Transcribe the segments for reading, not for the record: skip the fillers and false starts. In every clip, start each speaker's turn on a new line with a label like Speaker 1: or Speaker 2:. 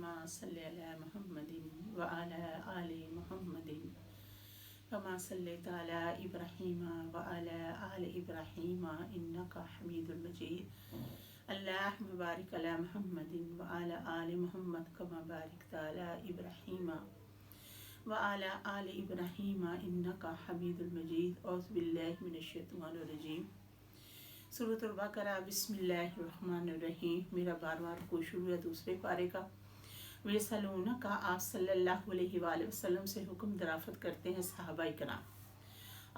Speaker 1: اللهم صل على محمد وعلى آل محمد كما صليت على إبراهيم وعلى آل إبراهيم إنك حميد مجيد. اللهم بارك على محمد وعلى آل محمد كما باركت على إبراهيم وعلى آل إبراهيم إنك حميد مجيد. أعوذ بالله من الشیطان الرجیم. سورۃ البقرہ بسم اللہ الرحمن الرحیم. میرا 12واں رکوع شروع ہے دوسرے پارے کا. وَيَسْأَلُونَكَ آپ صلی اللہ علیہ وآلہ وسلم سے حکم درافت کرتے ہیں صحابہ کرام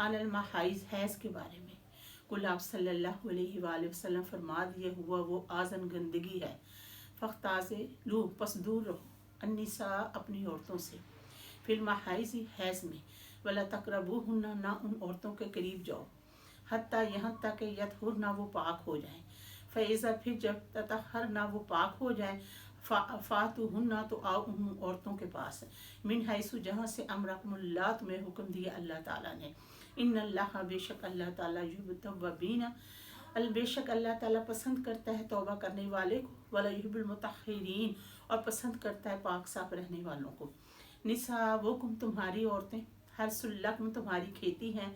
Speaker 1: عن المحائض حیض کے بارے میں. قل آپ صلی اللہ علیہ وآلہ وسلم فرما دیے ہوا وہ آذن گندگی ہے. فاغتسلوا پس دور رہو النساء اپنی عورتوں سے فی المحائض حیض میں. ولا تقربوہن نہ ان عورتوں کے قریب جاؤ حتیٰ یہاں تک کہ یطہرن وہ پاک ہو جائیں. فإذا پھر جب تطہرن وہ پاک ہو جائیں فاتوہن تو آؤ ان عورتوں کے پاس من حیث جہاں سے امرکم اللہ تمہیں حکم دیا اللہ تعالیٰ نے. ان اللہ بے شک اللہ تعالیٰ یحب التوابین بے شک اللہ تعالیٰ پسند کرتا ہے توبہ کرنے والے کو. ولا یحب المطہرین اور پسند کرتا ہے پاک صاف رہنے والوں کو. نساؤکم تمہاری عورتیں حرث لکم تمہاری کھیتی ہیں.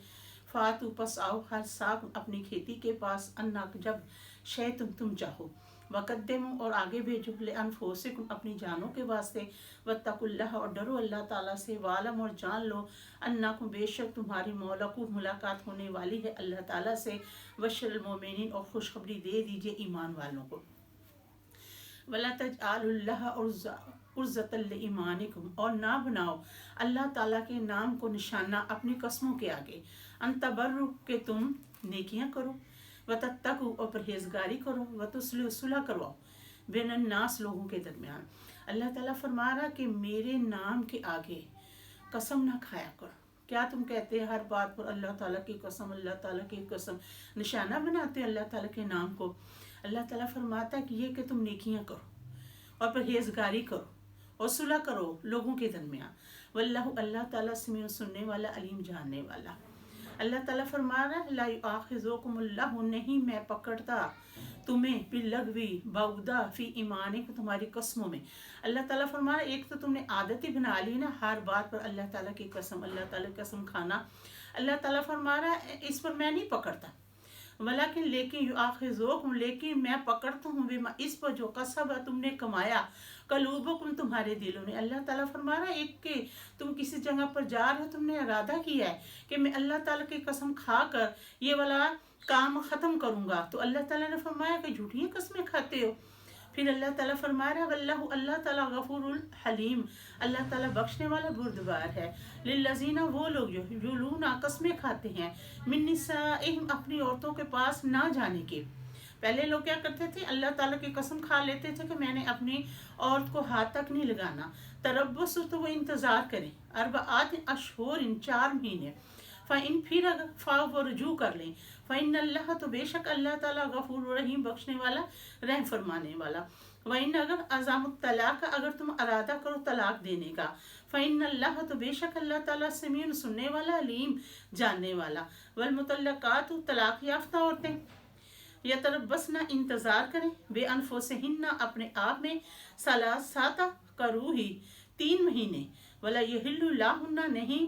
Speaker 1: فاتو پس آؤ ہر ساک اپنی کھیتی کے پاس انک جب شے تم چاہو. وقدموا اور آگے بھیجو لانفسکم اپنی جانوں کے واسطے. واتقوا اللہ اور ڈرو اللہ تعالیٰ سے. وعلم اور جان لو انکم بے شک تمہاری مولاقو ملاقات ہونے والی ہے اللہ تعالیٰ سے. بشر المؤمنین اور خوشخبری دے دیجئے ایمان والوں کو. ولا تجعلوا اللہ عرضۃ لایمانکم اور نہ بناؤ اللہ تعالیٰ کے نام کو نشانہ اپنی قسموں کے آگے. ان تبروا کہ تم نیکیاں کرو. وتتقوا اور پرہیزگاری کرو. وتصلحوا صلح کرواؤ بین الناس لوگوں کے درمیان. اللہ تعالیٰ فرما رہا کہ میرے نام کے آگے قسم نہ کھایا کرو. کیا تم کہتے ہیں ہر بات پر اللہ تعالیٰ کی قسم اللہ تعالیٰ کی قسم نشانہ بناتے اللہ تعالیٰ کے نام کو. اللہ تعالیٰ فرماتا ہے کہ یہ کہ تم نیکیاں کرو اور پرہیزگاری کرو اور صلح کرو لوگوں کے درمیان. واللہ اللہ تعالیٰ سمیع سننے والا علیم جاننے والا. اللہ تعالیٰ فرما رہا ہے لا یؤاخذکم اللہ نہیں میں پکڑتا تمہیں باللغو بعودہ فی ایمانکم تمہاری قسموں میں. اللہ تعالیٰ فرما رہا ہے ایک تو تم نے عادت ہی بنا لی نا ہر بات پر اللہ تعالیٰ کی قسم اللہ تعالیٰ کی قسم کھانا. اللہ تعالیٰ فرما رہا ہے اس پر میں نہیں پکڑتا. لیکن یؤاخذکم لیکن میں پکڑتا ہوں بما اس پر جو کسب تم نے کمایا قلوبکم تمہارے دلوں نے. اللہ تعالیٰ فرما رہا ہے ایک کہ تم کسی جگہ پر جا رہے ہو تم نے ارادہ کیا ہے کہ میں اللہ تعالیٰ کی قسم کھا کر یہ والا کام ختم کروں گا تو اللہ تعالیٰ نے فرمایا کہ جھوٹیاں قسمیں کھاتے ہو. پھر اللہ تعالیٰ فرما رہا ہے واللہ اللہ تعالیٰ غفور الحلیم اللہ تعالیٰ بخشنے والا بردبار ہے. للذین وہ لوگ جو یولون قسمیں کھاتے ہیں من نسائہم اپنی عورتوں کے پاس نہ جانے کے. پہلے لوگ کیا کرتے تھے اللہ تعالیٰ کی قسم کھا لیتے تھے کہ میں نے اپنی عورت کو ہاتھ تک نہیں لگانا. تربص تو وہ انتظار کریں اربعات اشہر 4 مہینے. فَإِن پھر اگر فاؤ وہ رجوع کر لیں فَإِنَّ اللہ تو بے شک اللہ تعالیٰ غفور رحیم بخشنے والا رحم فرمانے والا. وَإِنَّ اگر عزام الطلاق اگر تم ارادہ کرو طلاق دینے کا فَإِنَّ اللہ تو بے شک اللہ تعالیٰ سمیع سننے والا علیم جاننے والا. والمطلقات طلاق یافتہ عورتیں یتربصن انتظار کریں بے انفسہن اپنے آپ میں ثلاثۃ قروء 3 مہینے. ولا یحل لہن نہیں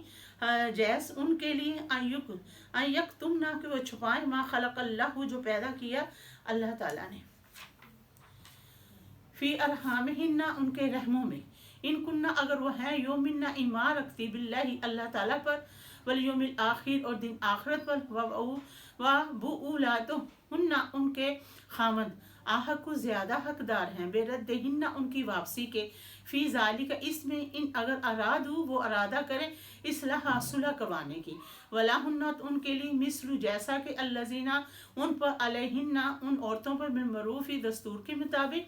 Speaker 1: جائز ان کے لیے ان یکتمن کہ وہ چھپائیں ما خلق اللہ جو پیدا کیا اللہ تعالیٰ نے فی ارحامہن ان کے رحموں میں. ان کننا اگر وہ ہیں یومن ایمان رکھتی باللہ اللہ تعالیٰ پر والیوم الآخر اور دن آخرت پر وبؤولاتہن ان کے خامد آحق کو زیادہ حقدار ہیں بے ردہن ان کی واپسی کے. فی ذالک اس میں ان اگر ارادو وہ ارادہ کریں اصلاح صلح کروانے کی. ولہن ان کے لیے مثل جیسا کہ الذین ان پر علیہن ان عورتوں پر بالمعروف دستور کے مطابق.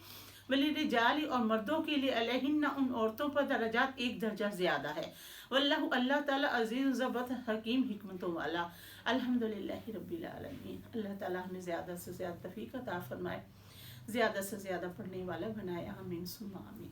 Speaker 1: وللرجال اور مردوں کے لیے علیہن ان عورتوں پر درجات 1 درجہ زیادہ ہے. واللہ اللہ تعالیٰ عزیز ضبط حکیم حکمتوں والا. الحمدللہ رب العالمین. اللہ تعالیٰ ہمیں زیادہ سے زیادہ توفیق عطا فرمائے زیادہ سے زیادہ پڑھنے والا بنائے. آمین ثم آمین.